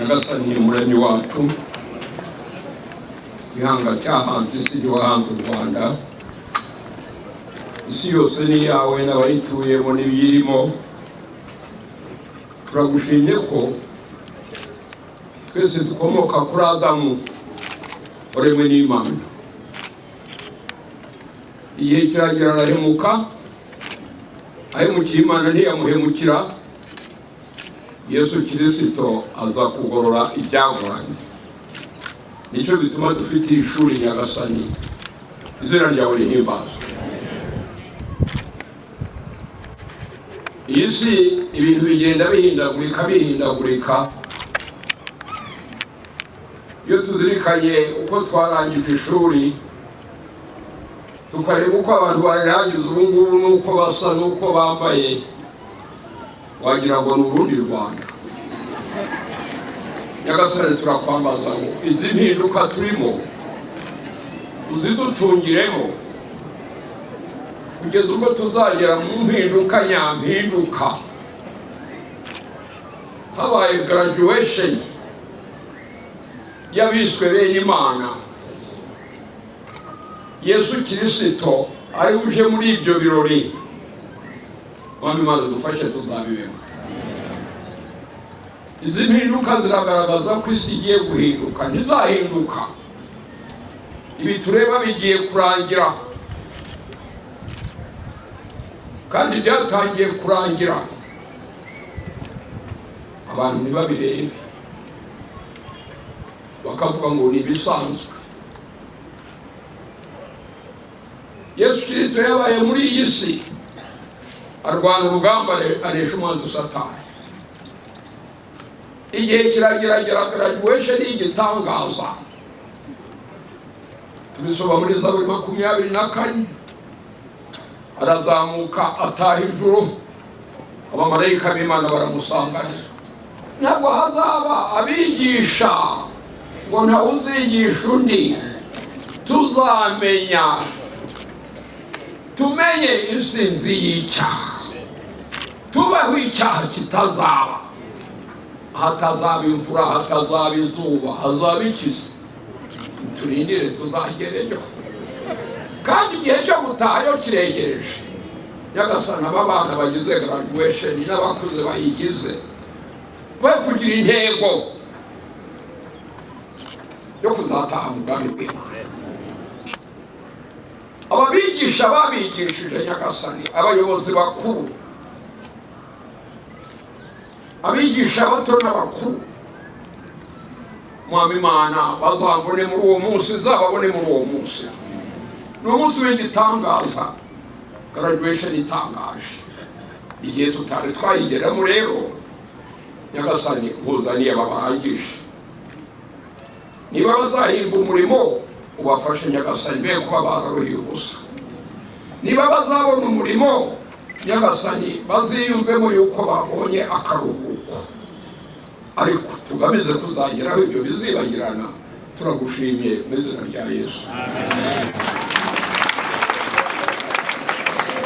nyagasani umuremyi wacu ihanga cyahanze isi y'uhanze u Rwanda, isi yose ni yawe n'abayituyemo n'ibiyirimo. Turagushimye ko twese dukomoka kuri Adamu waremwe n'Imana. Igihe kiragera arahemuka, ahemukiye Imana ntiyamuhemukira. Yesu Kristo aza kugorora ibyagoranye. Nicyo bituma dufite ishuri nyagasani, izina ryawe rihimbazwe. Iyi si ibintu bigenda bihindagurika. Iyo tuzirikanye uko twarangije ishuri, tukareba uko abantu barangiza ubu ngubu n'uko basa n'uko bambaye, wagira ngo ni urundi Rwanda. Nyagasani turakwambaza ngo izi mpinduka turimo uzidutungiremo, kugeza ubwo tuzagera mu mpinduka nyampinduka. Habaye graduation y'abiswe bene Imana. Yesu Kristo ari uje muri ibyo birori. Mwami Imana dufashe tuzabibemo. Izi mpinduka ziragaragaza ko isi igiye guhinduka, ntizahinduka. Ibi tureba bigiye kurangira, kandi byatangiye kurangira. Abantu ntibabirebe, bakavuga ngo ni ibisanzwe. Yesu Kristo yabaye muri iyi si, arwana urugamba anesha umwanzi Satani. Igihe kiragera graduation y'igitangaza. Tubisoma muri Zaburi 24. Arazamuka ataha ijuru, abamarayika b'Imana baramusanganira. Ntabwo hazaba abigisha ngo ntawe uzigisha undi. Tuzamenya, tumenye insinzi y'icyaha, tubaho icyaha kitazaba. Hatazaba imvura, hatazaba izuba, hazaba ikizi. Turindire tuzagereyo, kandi igihe cyo gutaha kiregereje. Nyagasani aba bana bagize graduation n'abakuze bayigize, we kugira intego yo kuzataha mu bwami bw'Imana. Ababigisha babigishije Nyagasani, abayobozi bakuru, abigisha bato n'abakuru, Mwami Imana bazabone muri uwo munsi, nzababone muri uwo munsi. Ni umunsi w'igitangaza, graduation itangaje. Igihe tutari twayigeramo rero, Nyagasani nkuzaniye ababigisha. Niba bazahimba umurimo, ubafashe Nyagasani, be kuba bararuhiye ubusa. Niba bazabona umurimo, Nyagasani baziyumvemo yuko babonye akaruhuko. Ariko tugamize kuzageraho ibyo bizibagirana. Turagushimiye mu izina rya Yesu. Amen.